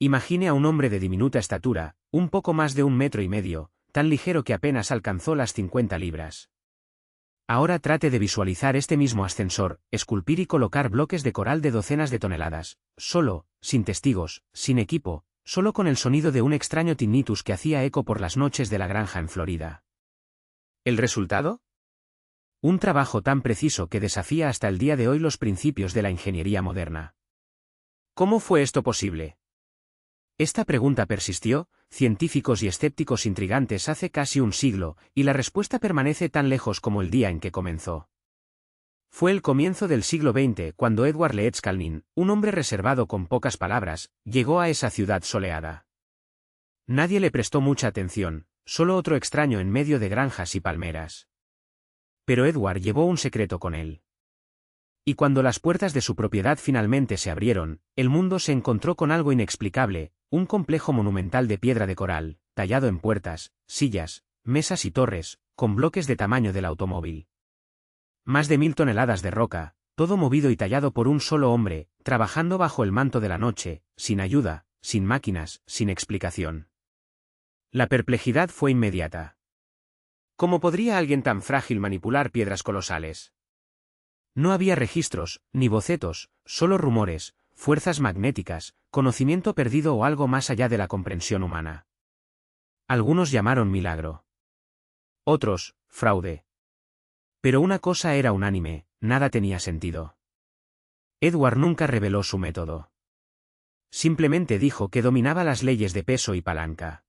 Imagine a un hombre de diminuta estatura, un poco más de 1,5 metros, tan ligero que apenas alcanzó las 50 libras. Ahora trate de visualizar este mismo ascensor, esculpir y colocar bloques de coral de docenas de toneladas, solo, sin testigos, sin equipo, solo con el sonido de un extraño tinnitus que hacía eco por las noches de la granja en Florida. ¿El resultado? Un trabajo tan preciso que desafía hasta el día de hoy los principios de la ingeniería moderna. ¿Cómo fue esto posible? Esta pregunta persistió, científicos y escépticos intrigantes hace casi un siglo, y la respuesta permanece tan lejos como el día en que comenzó. Fue el comienzo del siglo XX cuando Edward Leeds-Kalnin, un hombre reservado con pocas palabras, llegó a esa ciudad soleada. Nadie le prestó mucha atención, solo otro extraño en medio de granjas y palmeras. Pero Edward llevó un secreto con él. Y cuando las puertas de su propiedad finalmente se abrieron, el mundo se encontró con algo inexplicable, un complejo monumental de piedra de coral, tallado en puertas, sillas, mesas y torres, con bloques de tamaño del automóvil. Más de 1000 toneladas de roca, todo movido y tallado por un solo hombre, trabajando bajo el manto de la noche, sin ayuda, sin máquinas, sin explicación. La perplejidad fue inmediata. ¿Cómo podría alguien tan frágil manipular piedras colosales? No había registros, ni bocetos, solo rumores, fuerzas magnéticas, conocimiento perdido o algo más allá de la comprensión humana. Algunos llamaron milagro. Otros, fraude. Pero una cosa era unánime, nada tenía sentido. Edward nunca reveló su método. Simplemente dijo que dominaba las leyes de peso y palanca.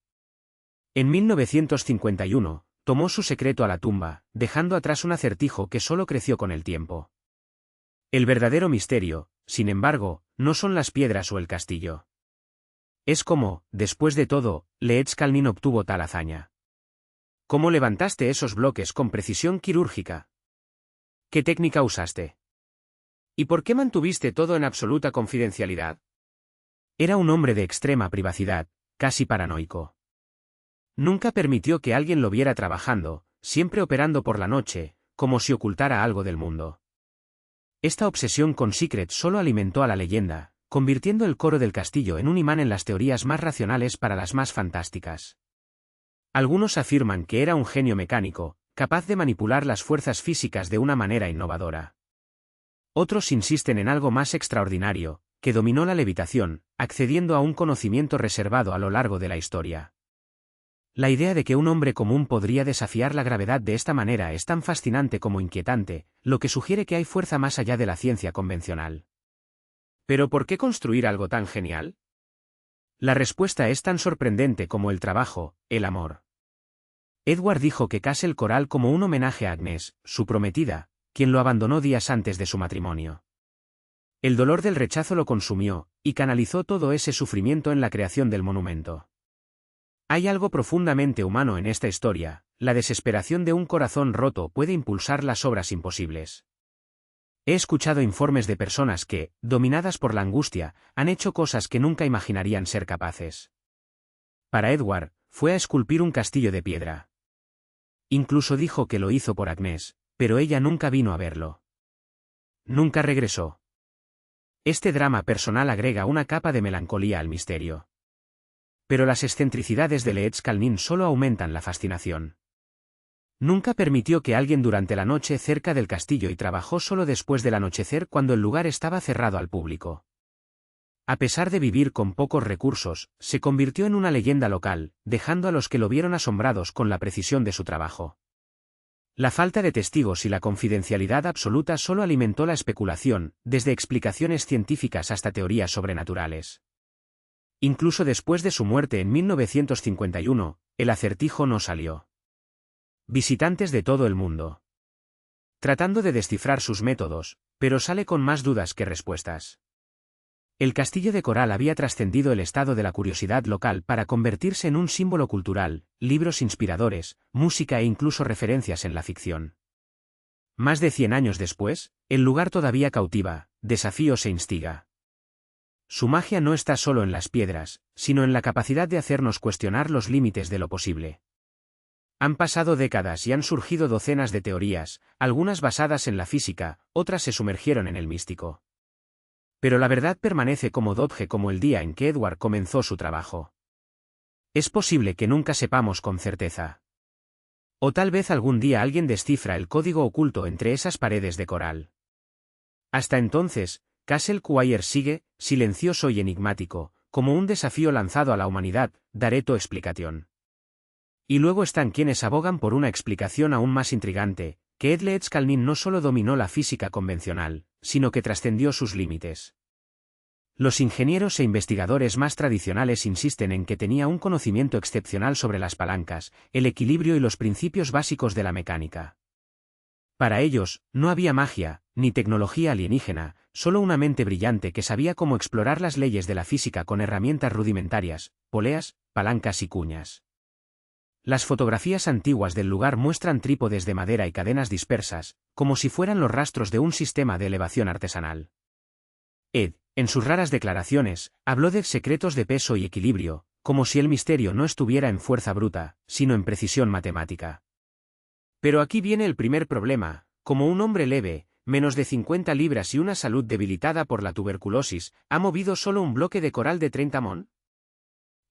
En 1951, tomó su secreto a la tumba, dejando atrás un acertijo que solo creció con el tiempo. El verdadero misterio, sin embargo, no son las piedras o el castillo. Es cómo, después de todo, Leeds-Kalnin obtuvo tal hazaña. ¿Cómo levantaste esos bloques con precisión quirúrgica? ¿Qué técnica usaste? ¿Y por qué mantuviste todo en absoluta confidencialidad? Era un hombre de extrema privacidad, casi paranoico. Nunca permitió que alguien lo viera trabajando, siempre operando por la noche, como si ocultara algo del mundo. Esta obsesión con Secret solo alimentó a la leyenda, convirtiendo el coro del castillo en un imán en las teorías más racionales para las más fantásticas. Algunos afirman que era un genio mecánico, capaz de manipular las fuerzas físicas de una manera innovadora. Otros insisten en algo más extraordinario, que dominó la levitación, accediendo a un conocimiento reservado a lo largo de la historia. La idea de que un hombre común podría desafiar la gravedad de esta manera es tan fascinante como inquietante, lo que sugiere que hay fuerza más allá de la ciencia convencional. ¿Pero por qué construir algo tan genial? La respuesta es tan sorprendente como el trabajo, el amor. Edward dijo que case el coral como un homenaje a Agnes, su prometida, quien lo abandonó días antes de su matrimonio. El dolor del rechazo lo consumió, y canalizó todo ese sufrimiento en la creación del monumento. Hay algo profundamente humano en esta historia, la desesperación de un corazón roto puede impulsar las obras imposibles. He escuchado informes de personas que, dominadas por la angustia, han hecho cosas que nunca imaginarían ser capaces. Para Edward, fue a esculpir un castillo de piedra. Incluso dijo que lo hizo por Agnes, pero ella nunca vino a verlo. Nunca regresó. Este drama personal agrega una capa de melancolía al misterio. Pero las excentricidades de Leeds-Kalnin solo aumentan la fascinación. Nunca permitió que alguien durante la noche cerca del castillo y trabajó solo después del anochecer cuando el lugar estaba cerrado al público. A pesar de vivir con pocos recursos, se convirtió en una leyenda local, dejando a los que lo vieron asombrados con la precisión de su trabajo. La falta de testigos y la confidencialidad absoluta solo alimentó la especulación, desde explicaciones científicas hasta teorías sobrenaturales. Incluso después de su muerte en 1951, el acertijo no salió. Visitantes de todo el mundo. Tratando de descifrar sus métodos, pero sale con más dudas que respuestas. El castillo de coral había trascendido el estado de la curiosidad local para convertirse en un símbolo cultural, libros inspiradores, música e incluso referencias en la ficción. Más de 100 años después, el lugar todavía cautiva, desafíos e instiga. Su magia no está solo en las piedras, sino en la capacidad de hacernos cuestionar los límites de lo posible. Han pasado décadas y han surgido docenas de teorías, algunas basadas en la física, otras se sumergieron en el místico. Pero la verdad permanece como doge como el día en que Edward comenzó su trabajo. Es posible que nunca sepamos con certeza. O tal vez algún día alguien descifra el código oculto entre esas paredes de coral. Hasta entonces, Castle Quire sigue, silencioso y enigmático, como un desafío lanzado a la humanidad, daré tu explicación. Y luego están quienes abogan por una explicación aún más intrigante, que Edle Calnin no solo dominó la física convencional, sino que trascendió sus límites. Los ingenieros e investigadores más tradicionales insisten en que tenía un conocimiento excepcional sobre las palancas, el equilibrio y los principios básicos de la mecánica. Para ellos, no había magia, ni tecnología alienígena, solo una mente brillante que sabía cómo explorar las leyes de la física con herramientas rudimentarias, poleas, palancas y cuñas. Las fotografías antiguas del lugar muestran trípodes de madera y cadenas dispersas, como si fueran los rastros de un sistema de elevación artesanal. Ed, en sus raras declaraciones, habló de secretos de peso y equilibrio, como si el misterio no estuviera en fuerza bruta, sino en precisión matemática. Pero aquí viene el primer problema: como un hombre leve, menos de 50 libras y una salud debilitada por la tuberculosis, ¿ha movido solo un bloque de coral de 30 mon?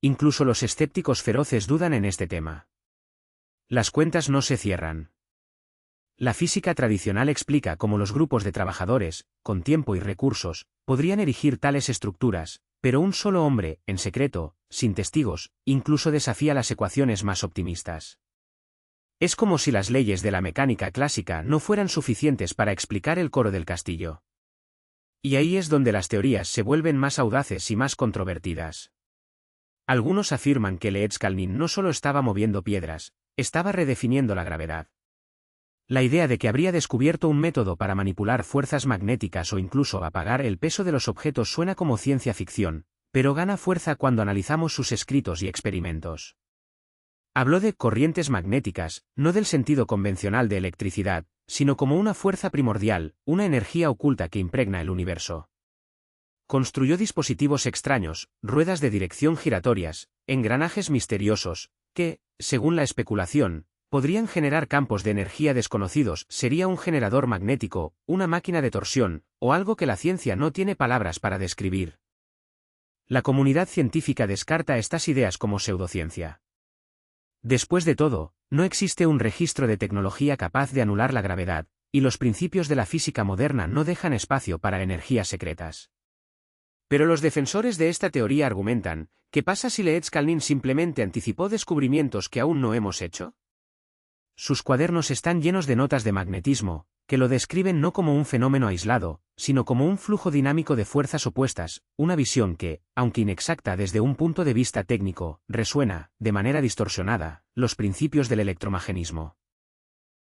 Incluso los escépticos feroces dudan en este tema. Las cuentas no se cierran. La física tradicional explica cómo los grupos de trabajadores, con tiempo y recursos, podrían erigir tales estructuras, pero un solo hombre, en secreto, sin testigos, incluso desafía las ecuaciones más optimistas. Es como si las leyes de la mecánica clásica no fueran suficientes para explicar el coro del castillo. Y ahí es donde las teorías se vuelven más audaces y más controvertidas. Algunos afirman que Calnin no solo estaba moviendo piedras, estaba redefiniendo la gravedad. La idea de que habría descubierto un método para manipular fuerzas magnéticas o incluso apagar el peso de los objetos suena como ciencia ficción, pero gana fuerza cuando analizamos sus escritos y experimentos. Habló de corrientes magnéticas, no del sentido convencional de electricidad, sino como una fuerza primordial, una energía oculta que impregna el universo. Construyó dispositivos extraños, ruedas de dirección giratorias, engranajes misteriosos, que, según la especulación, podrían generar campos de energía desconocidos. Sería un generador magnético, una máquina de torsión, o algo que la ciencia no tiene palabras para describir. La comunidad científica descarta estas ideas como pseudociencia. Después de todo, no existe un registro de tecnología capaz de anular la gravedad, y los principios de la física moderna no dejan espacio para energías secretas. Pero los defensores de esta teoría argumentan: ¿qué pasa si Calnin simplemente anticipó descubrimientos que aún no hemos hecho? Sus cuadernos están llenos de notas de magnetismo, que lo describen no como un fenómeno aislado, sino como un flujo dinámico de fuerzas opuestas, una visión que, aunque inexacta desde un punto de vista técnico, resuena, de manera distorsionada, los principios del electromagnetismo.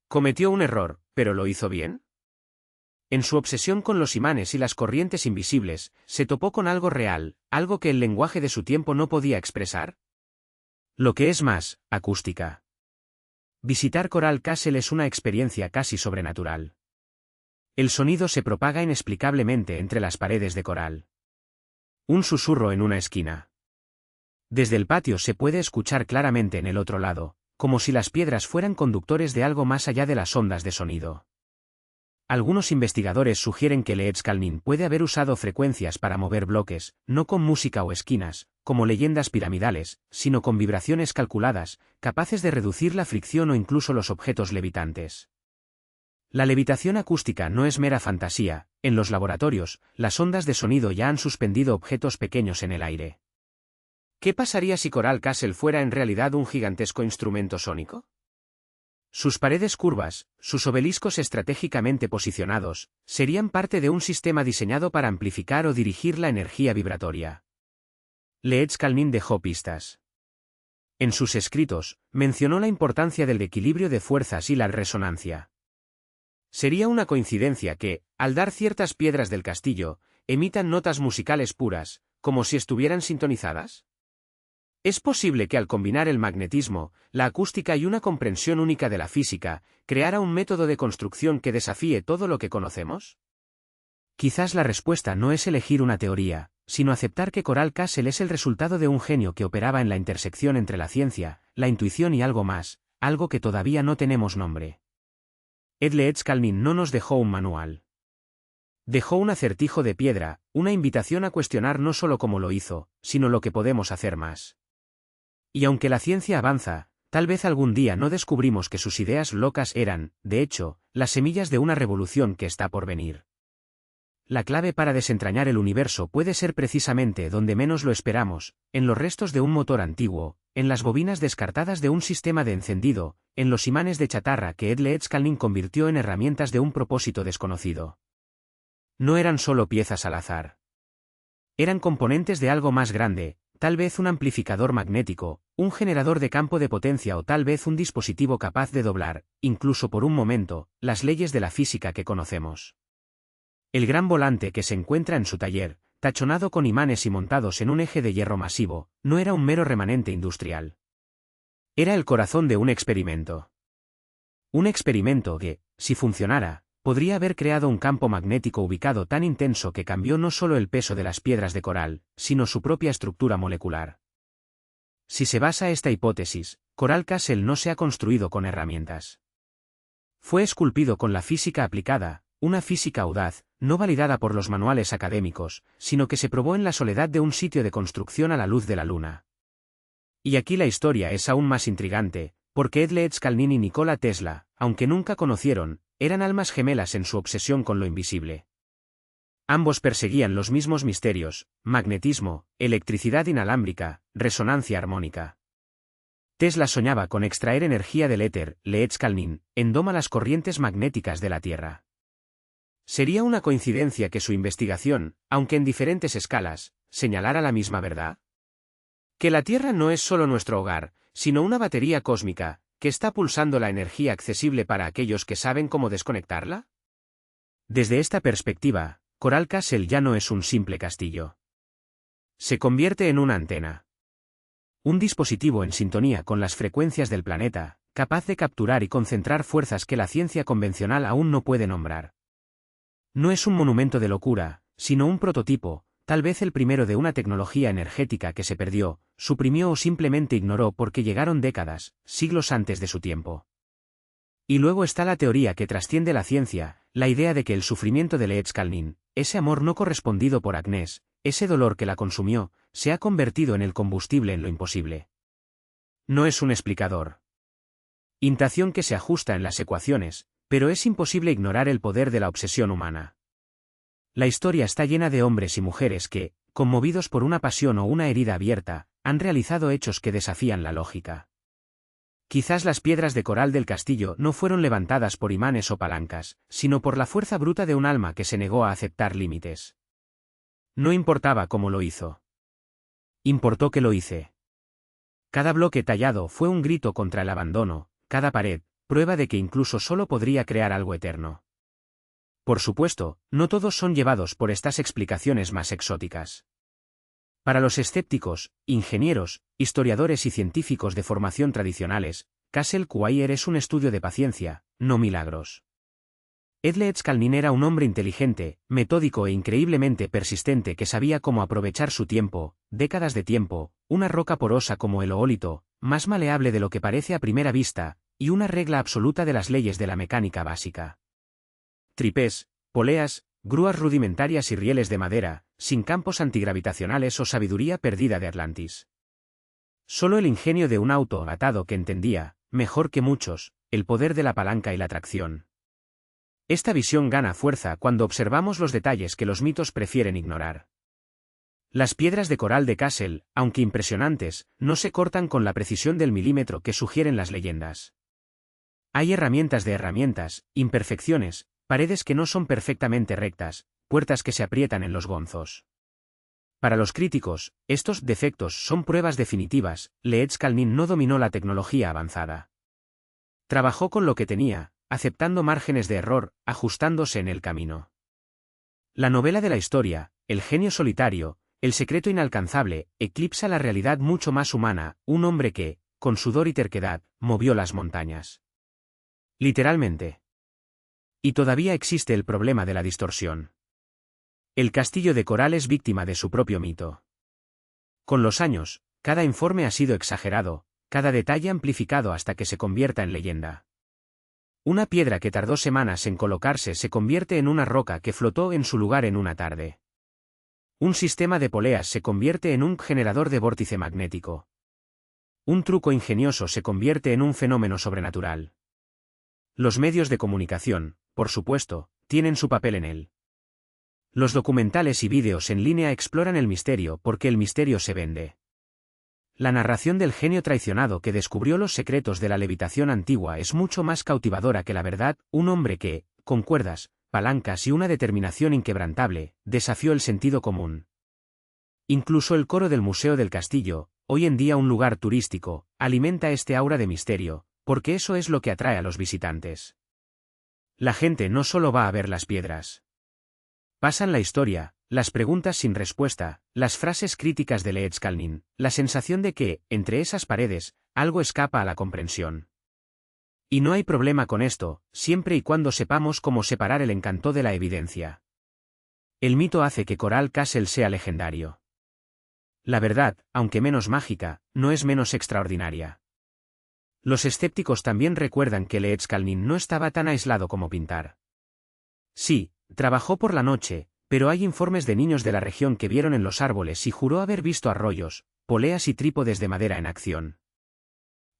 ¿Cometió un error, pero lo hizo bien? En su obsesión con los imanes y las corrientes invisibles, se topó con algo real, algo que el lenguaje de su tiempo no podía expresar. Lo que es más, acústica. Visitar Coral Castle es una experiencia casi sobrenatural. El sonido se propaga inexplicablemente entre las paredes de coral. Un susurro en una esquina. Desde el patio se puede escuchar claramente en el otro lado, como si las piedras fueran conductores de algo más allá de las ondas de sonido. Algunos investigadores sugieren que Calnin puede haber usado frecuencias para mover bloques, no con música o esquinas, como leyendas piramidales, sino con vibraciones calculadas, capaces de reducir la fricción o incluso los objetos levitantes. La levitación acústica no es mera fantasía. En los laboratorios, las ondas de sonido ya han suspendido objetos pequeños en el aire. ¿Qué pasaría si Coral Castle fuera en realidad un gigantesco instrumento sónico? Sus paredes curvas, sus obeliscos estratégicamente posicionados, serían parte de un sistema diseñado para amplificar o dirigir la energía vibratoria. Calnin dejó pistas. En sus escritos, mencionó la importancia del equilibrio de fuerzas y la resonancia. Sería una coincidencia que, al dar ciertas piedras del castillo, emitan notas musicales puras, como si estuvieran sintonizadas. ¿Es posible que al combinar el magnetismo, la acústica y una comprensión única de la física, creara un método de construcción que desafíe todo lo que conocemos? Quizás la respuesta no es elegir una teoría, sino aceptar que Coral Castle es el resultado de un genio que operaba en la intersección entre la ciencia, la intuición y algo más, algo que todavía no tenemos nombre. Calnin no nos dejó un manual. Dejó un acertijo de piedra, una invitación a cuestionar no solo cómo lo hizo, sino lo que podemos hacer más. Y aunque la ciencia avanza, tal vez algún día no descubrimos que sus ideas locas eran, de hecho, las semillas de una revolución que está por venir. La clave para desentrañar el universo puede ser precisamente donde menos lo esperamos, en los restos de un motor antiguo, en las bobinas descartadas de un sistema de encendido, en los imanes de chatarra que Edle Edskalnin convirtió en herramientas de un propósito desconocido. No eran solo piezas al azar. Eran componentes de algo más grande, tal vez un amplificador magnético, un generador de campo de potencia o tal vez un dispositivo capaz de doblar, incluso por un momento, las leyes de la física que conocemos. El gran volante que se encuentra en su taller, tachonado con imanes y montados en un eje de hierro masivo, no era un mero remanente industrial. Era el corazón de un experimento. Un experimento que, si funcionara, podría haber creado un campo magnético ubicado tan intenso que cambió no solo el peso de las piedras de coral, sino su propia estructura molecular. Si se basa esta hipótesis, Coral Castle no se ha construido con herramientas. Fue esculpido con la física aplicada, una física audaz, no validada por los manuales académicos, sino que se probó en la soledad de un sitio de construcción a la luz de la luna. Y aquí la historia es aún más intrigante, porque Edle Edskalnin y Nikola Tesla, aunque nunca conocieron, eran almas gemelas en su obsesión con lo invisible. Ambos perseguían los mismos misterios: magnetismo, electricidad inalámbrica, resonancia armónica. Tesla soñaba con extraer energía del éter, Le Edskalnin, endoma las corrientes magnéticas de la Tierra. ¿Sería una coincidencia que su investigación, aunque en diferentes escalas, señalara la misma verdad? Que la Tierra no es solo nuestro hogar, sino una batería cósmica, que está pulsando la energía accesible para aquellos que saben cómo desconectarla? Desde esta perspectiva, Coral Castle ya no es un simple castillo. Se convierte en una antena. Un dispositivo en sintonía con las frecuencias del planeta, capaz de capturar y concentrar fuerzas que la ciencia convencional aún no puede nombrar. No es un monumento de locura, sino un prototipo, tal vez el primero de una tecnología energética que se perdió, suprimió o simplemente ignoró porque llegaron décadas, siglos antes de su tiempo. Y luego está la teoría que trasciende la ciencia, la idea de que el sufrimiento de Le Edskalnin, ese amor no correspondido por Agnes, ese dolor que la consumió, se ha convertido en el combustible en lo imposible. No es un explicador. Intación que se ajusta en las ecuaciones, pero es imposible ignorar el poder de la obsesión humana. La historia está llena de hombres y mujeres que, conmovidos por una pasión o una herida abierta, han realizado hechos que desafían la lógica. Quizás las piedras de coral del castillo no fueron levantadas por imanes o palancas, sino por la fuerza bruta de un alma que se negó a aceptar límites. No importaba cómo lo hizo. Importó que lo hice. Cada bloque tallado fue un grito contra el abandono, cada pared, prueba de que incluso solo podría crear algo eterno. Por supuesto, no todos son llevados por estas explicaciones más exóticas. Para los escépticos, ingenieros, historiadores y científicos de formación tradicionales, Castle Quire es un estudio de paciencia, no milagros. Edle Edskalnin era un hombre inteligente, metódico e increíblemente persistente que sabía cómo aprovechar su tiempo, décadas de tiempo, una roca porosa como el oolito, más maleable de lo que parece a primera vista, y una regla absoluta de las leyes de la mecánica básica. Tripés, poleas, grúas rudimentarias y rieles de madera, sin campos antigravitacionales o sabiduría perdida de Atlantis. Solo el ingenio de un auto atado que entendía, mejor que muchos, el poder de la palanca y la tracción. Esta visión gana fuerza cuando observamos los detalles que los mitos prefieren ignorar. Las piedras de coral de Castle, aunque impresionantes, no se cortan con la precisión del milímetro que sugieren las leyendas. Hay herramientas de herramientas, imperfecciones, paredes que no son perfectamente rectas, puertas que se aprietan en los gonzos. Para los críticos, estos defectos son pruebas definitivas. Le Edskalnin no dominó la tecnología avanzada. Trabajó con lo que tenía, aceptando márgenes de error, ajustándose en el camino. La novela de la historia, el genio solitario, el secreto inalcanzable, eclipsa la realidad mucho más humana, un hombre que, con sudor y terquedad, movió las montañas. Literalmente. Y todavía existe el problema de la distorsión. El castillo de coral es víctima de su propio mito. Con los años, cada informe ha sido exagerado, cada detalle amplificado hasta que se convierta en leyenda. Una piedra que tardó semanas en colocarse se convierte en una roca que flotó en su lugar en una tarde. Un sistema de poleas se convierte en un generador de vórtice magnético. Un truco ingenioso se convierte en un fenómeno sobrenatural. Los medios de comunicación, por supuesto, tienen su papel en él. Los documentales y vídeos en línea exploran el misterio porque el misterio se vende. La narración del genio traicionado que descubrió los secretos de la levitación antigua es mucho más cautivadora que la verdad, un hombre que, con cuerdas, palancas y una determinación inquebrantable, desafió el sentido común. Incluso el coro del Museo del Castillo, hoy en día un lugar turístico, alimenta este aura de misterio, porque eso es lo que atrae a los visitantes. La gente no solo va a ver las piedras. Pasan la historia, las preguntas sin respuesta, las frases críticas de Leedskalnin, la sensación de que, entre esas paredes, algo escapa a la comprensión. Y no hay problema con esto, siempre y cuando sepamos cómo separar el encanto de la evidencia. El mito hace que Coral Castle sea legendario. La verdad, aunque menos mágica, no es menos extraordinaria. Los escépticos también recuerdan que Leedskalnin no estaba tan aislado como pintar. Sí, trabajó por la noche, pero hay informes de niños de la región que vieron en los árboles y juró haber visto arroyos, poleas y trípodes de madera en acción.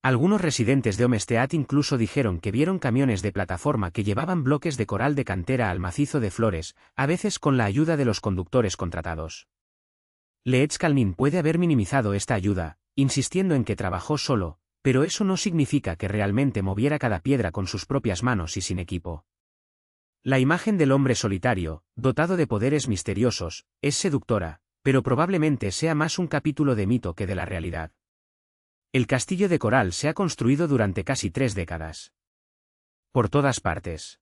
Algunos residentes de Homestead incluso dijeron que vieron camiones de plataforma que llevaban bloques de coral de cantera al macizo de Flores, a veces con la ayuda de los conductores contratados. Leedskalnin puede haber minimizado esta ayuda, insistiendo en que trabajó solo, pero eso no significa que realmente moviera cada piedra con sus propias manos y sin equipo. La imagen del hombre solitario, dotado de poderes misteriosos, es seductora, pero probablemente sea más un capítulo de mito que de la realidad. El castillo de coral se ha construido durante casi 3 décadas. Por todas partes.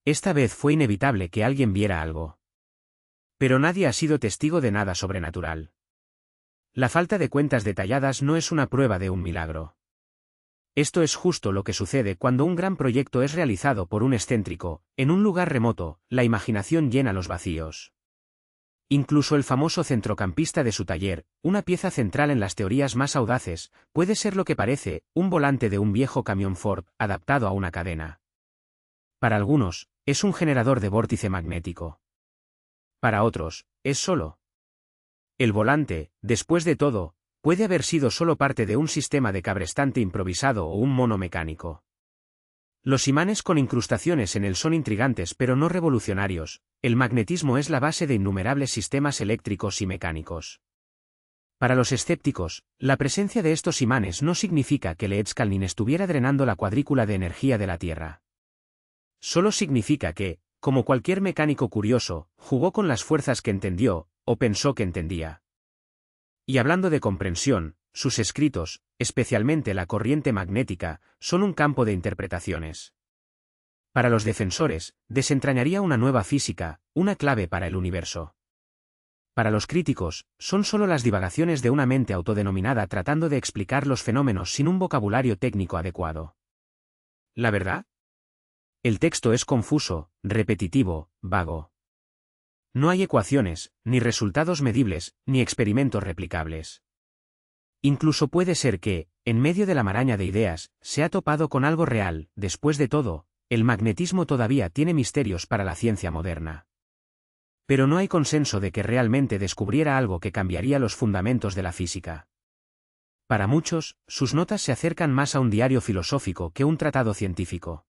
Esta vez fue inevitable que alguien viera algo. Pero nadie ha sido testigo de nada sobrenatural. La falta de cuentas detalladas no es una prueba de un milagro. Esto es justo lo que sucede cuando un gran proyecto es realizado por un excéntrico, en un lugar remoto, la imaginación llena los vacíos. Incluso el famoso centrocampista de su taller, una pieza central en las teorías más audaces, puede ser lo que parece, un volante de un viejo camión Ford, adaptado a una cadena. Para algunos, es un generador de vórtice magnético. Para otros, es solo. El volante, después de todo, puede haber sido solo parte de un sistema de cabrestante improvisado o un mono mecánico. Los imanes con incrustaciones en él son intrigantes pero no revolucionarios. El magnetismo es la base de innumerables sistemas eléctricos y mecánicos. Para los escépticos, la presencia de estos imanes no significa que Leedskalnin estuviera drenando la cuadrícula de energía de la Tierra. Solo significa que, como cualquier mecánico curioso, jugó con las fuerzas que entendió, o pensó que entendía. Y hablando de comprensión, sus escritos, especialmente la corriente magnética, son un campo de interpretaciones. Para los defensores, desentrañaría una nueva física, una clave para el universo. Para los críticos, son solo las divagaciones de una mente autodenominada tratando de explicar los fenómenos sin un vocabulario técnico adecuado. ¿La verdad? El texto es confuso, repetitivo, vago. No hay ecuaciones, ni resultados medibles, ni experimentos replicables. Incluso puede ser que, en medio de la maraña de ideas, se ha topado con algo real. Después de todo, el magnetismo todavía tiene misterios para la ciencia moderna. Pero no hay consenso de que realmente descubriera algo que cambiaría los fundamentos de la física. Para muchos, sus notas se acercan más a un diario filosófico que un tratado científico.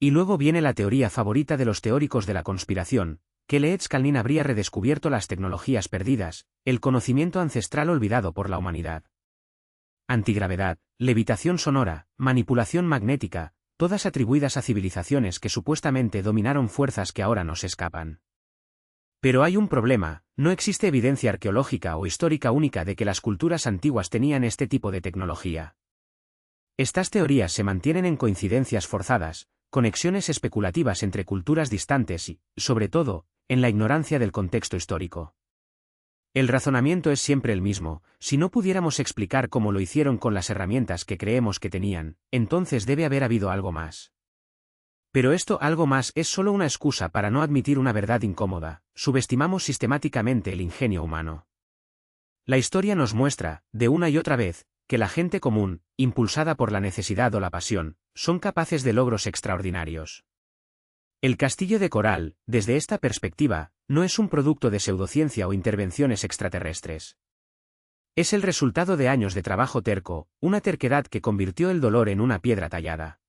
Y luego viene la teoría favorita de los teóricos de la conspiración, que Leedskalnin habría redescubierto las tecnologías perdidas, el conocimiento ancestral olvidado por la humanidad. Antigravedad, levitación sonora, manipulación magnética, todas atribuidas a civilizaciones que supuestamente dominaron fuerzas que ahora nos escapan. Pero hay un problema, no existe evidencia arqueológica o histórica única de que las culturas antiguas tenían este tipo de tecnología. Estas teorías se mantienen en coincidencias forzadas, conexiones especulativas entre culturas distantes y, sobre todo, en la ignorancia del contexto histórico. El razonamiento es siempre el mismo: si no pudiéramos explicar cómo lo hicieron con las herramientas que creemos que tenían, entonces debe haber habido algo más. Pero esto algo más es solo una excusa para no admitir una verdad incómoda: subestimamos sistemáticamente el ingenio humano. La historia nos muestra, de una y otra vez, que la gente común, impulsada por la necesidad o la pasión, son capaces de logros extraordinarios. El castillo de coral, desde esta perspectiva, no es un producto de pseudociencia o intervenciones extraterrestres. Es el resultado de años de trabajo terco, una terquedad que convirtió el dolor en una piedra tallada.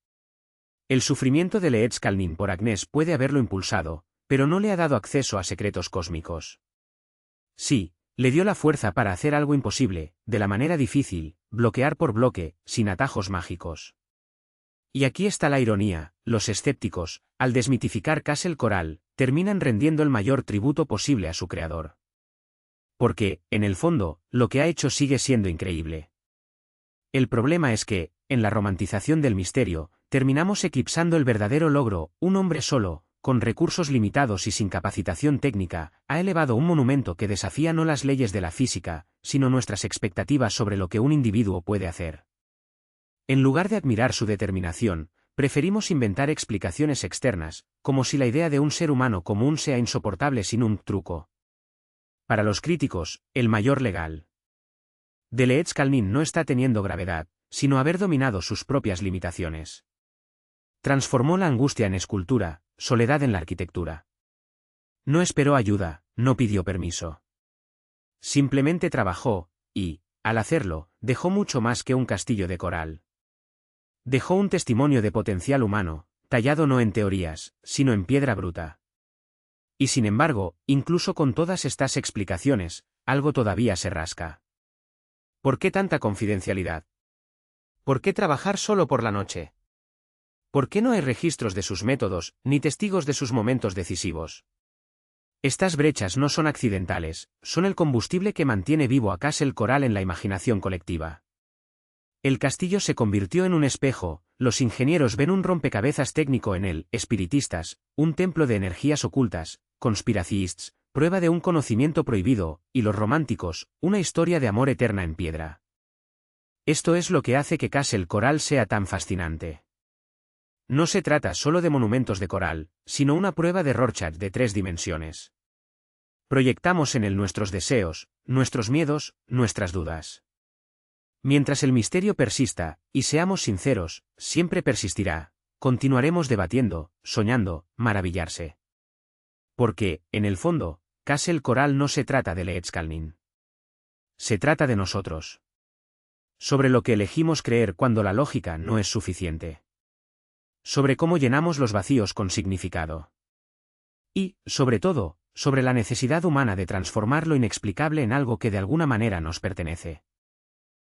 El sufrimiento de Leedskaldin por Agnes puede haberlo impulsado, pero no le ha dado acceso a secretos cósmicos. Sí, le dio la fuerza para hacer algo imposible, de la manera difícil, bloquear por bloque, sin atajos mágicos. Y aquí está la ironía: los escépticos, al desmitificar Castle Coral, terminan rendiendo el mayor tributo posible a su creador. Porque, en el fondo, lo que ha hecho sigue siendo increíble. El problema es que, en la romantización del misterio, terminamos eclipsando el verdadero logro: un hombre solo, con recursos limitados y sin capacitación técnica, ha elevado un monumento que desafía no las leyes de la física, sino nuestras expectativas sobre lo que un individuo puede hacer. En lugar de admirar su determinación, preferimos inventar explicaciones externas, como si la idea de un ser humano común sea insoportable sin un truco. Para los críticos, el mayor legal de Leedskaldin no está teniendo gravedad, sino haber dominado sus propias limitaciones. Transformó la angustia en escultura, soledad en la arquitectura. No esperó ayuda, no pidió permiso. Simplemente trabajó, y, al hacerlo, dejó mucho más que un castillo de coral. Dejó un testimonio de potencial humano, tallado no en teorías, sino en piedra bruta. Y sin embargo, incluso con todas estas explicaciones, algo todavía se rasca. ¿Por qué tanta confidencialidad? ¿Por qué trabajar solo por la noche? ¿Por qué no hay registros de sus métodos, ni testigos de sus momentos decisivos? Estas brechas no son accidentales, son el combustible que mantiene vivo a Castle Coral en la imaginación colectiva. El castillo se convirtió en un espejo, los ingenieros ven un rompecabezas técnico en él, espiritistas, un templo de energías ocultas, conspiracists, prueba de un conocimiento prohibido, y los románticos, una historia de amor eterna en piedra. Esto es lo que hace que Castle Coral sea tan fascinante. No se trata solo de monumentos de coral, sino una prueba de Rorschach de 3 dimensiones. Proyectamos en él nuestros deseos, nuestros miedos, nuestras dudas. Mientras el misterio persista, y seamos sinceros, siempre persistirá, continuaremos debatiendo, soñando, maravillarse. Porque, en el fondo, Castle Coral no se trata de Leedskaldin. Se trata de nosotros. Sobre lo que elegimos creer cuando la lógica no es suficiente. Sobre cómo llenamos los vacíos con significado. Y, sobre todo, sobre la necesidad humana de transformar lo inexplicable en algo que de alguna manera nos pertenece.